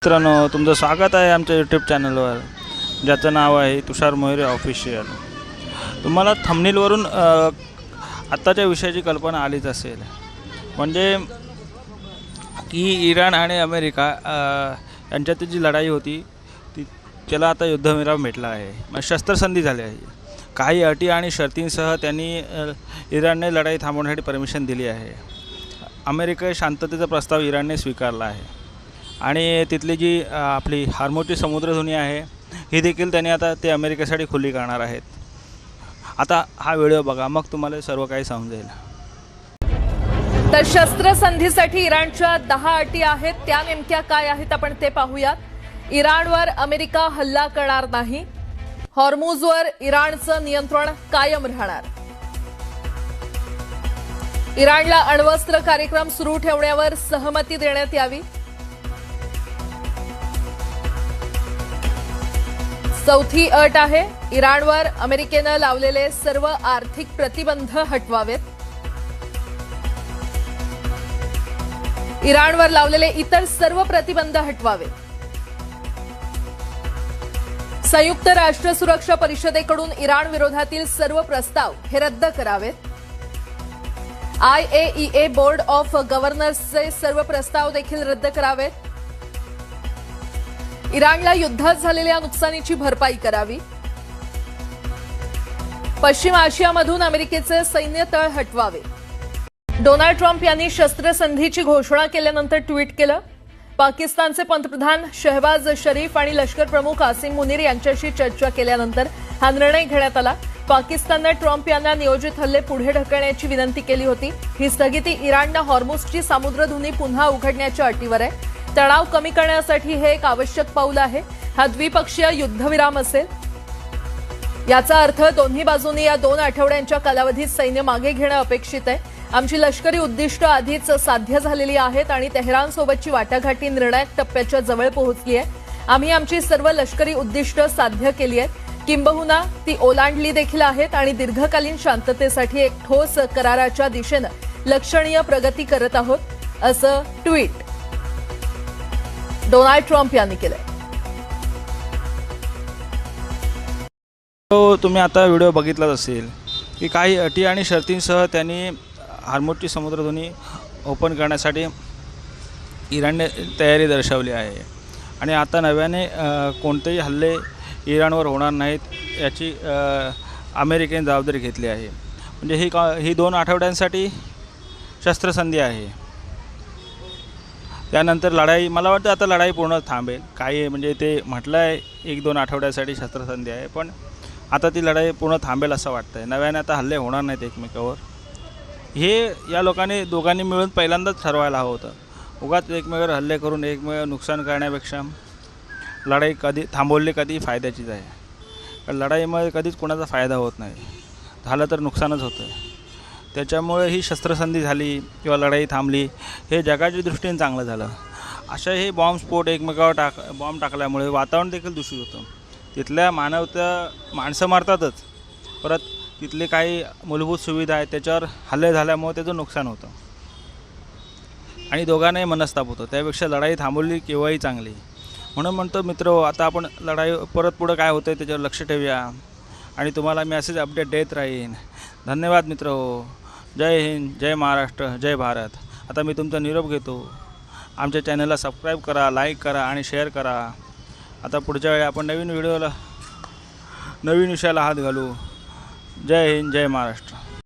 मित्रांनो, तुमचं स्वागत आहे आमच्या यूट्यूब चॅनलवर, ज्याचं नाव आहे तुषार मोहिरे ऑफिशियल. तुम्हाला थंबनेलवरून आत्ताच्या विषयाची कल्पना आलीच असेल, म्हणजे की इराण आणि अमेरिका यांच्यातील जी लढाई होती त्याला आता युद्धविराम भेटला आहे, शस्त्रसंधी झाली आहे. काही अटी आणि शर्तींसह त्यांनी इराणने लढाई थांबवण्यासाठी परमिशन दिली आहे. अमेरिका शांततेचा प्रस्ताव इराणने स्वीकारला आहे आणि तिथली जी आपली हॉर्मुझची समुद्रधुनी आहे ही देखील त्यांनी आता ते अमेरिकेसाठी खुली करणार आहेत. आता हा व्हिडिओ बघा, मग तुम्हाला सर्व काही समजेल. तर शस्त्रसंधीसाठी इराणच्या 10 अटी आहेत. त्या नेमक्या काय आहेत आपण ते पाहूयात. इराणवर अमेरिका हल्ला करणार नाही. हॉर्मुझवर इराणचं नियंत्रण कायम राहणार. इराणला अण्वस्त्र कार्यक्रम सुरू ठेवण्यावर सहमती देण्यात यावी. चौथी अट आहे, इराणवर अमेरिकेनं लावलेले सर्व आर्थिक प्रतिबंध हटवावेत. इराणवर लावलेले इतर सर्व प्रतिबंध हटवावेत. संयुक्त राष्ट्र सुरक्षा परिषदेकडून इराण विरोधातील सर्व प्रस्ताव हे रद्द करावेत. IAEA बोर्ड ऑफ गव्हर्नर्सचे सर्व प्रस्ताव देखील रद्द करावेत. इराणला युद्धात झालेल्या नुकसानीची भरपाई करावी. पश्चिम आशियामधून अमेरिकेचे सैन्य तळ हटवावे. डोनाल्ड ट्रम्प यांनी शस्त्रसंधीची घोषणा केल्यानंतर ट्विट केलं. पाकिस्तानचे पंतप्रधान शहबाज शरीफ आणि लष्कर प्रमुख आसिम मुनीर यांच्याशी चर्चा केल्यानंतर हा निर्णय घेण्यात आला. पाकिस्तानने ट्रम्प यांना नियोजित हल्ले पुढे ढकलण्याची विनंती केली होती. ही स्थगिती इराणनं हॉर्मुझची समुद्रधुनी पुन्हा उघडण्याच्या अटीवर आहे. तणाव कमी करण्यासाठी हे एक आवश्यक पाऊल आहे. हा द्विपक्षीय युद्धविराम असेल. याचा अर्थ दोन्ही बाजूंनी या 2 आठवड्यांच्या कालावधीत सैन्य मागे घेणं अपेक्षित आहे. आमची लष्करी उद्दिष्ट आधीच साध्य झालेली आहेत आणि तेहरानसोबतची वाटाघाटी निर्णायक टप्प्याच्या जवळ पोहोचली आहे. आम्ही आमची सर्व लष्करी उद्दिष्ट साध्य केली आहेत, किंबहुना ती ओलांडली देखील आहेत आणि दीर्घकालीन शांततेसाठी एक ठोस कराराच्या दिशेनं लक्षणीय प्रगती करत आहोत, असं ट्विट डोनाल्ड ट्रम्प यांनी केलंय. तुम्ही आता व्हिडिओ बघितलाच असेल की काही अटी आणि शर्तींसह त्यांनी हॉर्मुझची समुद्रधुनी ओपन करण्यासाठी इराणने तयारी दर्शवली आहे आणि आता नव्याने कोणतेही हल्ले इराणवर होणार नाहीत याची अमेरिकेने जबाबदारी घेतली आहे. म्हणजे ही 2 आठवड्यांसाठी शस्त्रसंधी आहे. त्यानंतर लढाई, मला वाटतं आता लढाई पूर्ण थांबेल. काही म्हणजे ते म्हटलं आहे 1-2 आठवड्यासाठी शस्त्रसंधी आहे, पण आता ती लढाई पूर्ण थांबेल असं वाटतं आहे. नव्याने आता हल्ले होणार नाहीत एकमेकावर. हे या दोघांनी मिळून पहिल्यांदाच ठरवायला हवं होतं. उगाच एकमेकावर हल्ले करून एकमेकावर नुकसान करण्यापेक्षा लढाई कधी थांबवली कधी फायद्याचीच आहे. कारण लढाईमध्ये कधीच कोणाचा फायदा होत नाही, झालं तर नुकसानच होतं. त्याच्यामुळे ही शस्त्रसंधी झाली किंवा लढाई थांबली हे जगाच्या दृष्टीने चांगलं झालं. अशा हे बॉम्बस्फोट एकमेकावर बॉम्ब टाकल्यामुळे वातावरण देखील दूषित होतं. तिथल्या माणसं मारतातच, परत तिथले काही मूलभूत सुविधा आहेत त्याच्यावर हल्ले झाल्यामुळे त्याचं नुकसान होतं आणि दोघांनाही मनस्ताप होतं. त्यापेक्षा लढाई थांबवली केव्हाही चांगली. म्हणून म्हणतो मित्र, आता आपण लढाई परत पुढं काय होतं त्याच्यावर लक्ष ठेवूया आणि तुम्हाला मी असेच अपडेट देत राहीन. धन्यवाद मित्र. जय हिंद, जय महाराष्ट्र, जय भारत. आता मी तुमचा निरोप घेतो. आमच्या चॅनलला सबस्क्राईब करा, लाईक करा आणि शेअर करा. आता पुढच्या वेळी आपण नवीन विषयाला हात घालू. जय हिंद, जय महाराष्ट्र.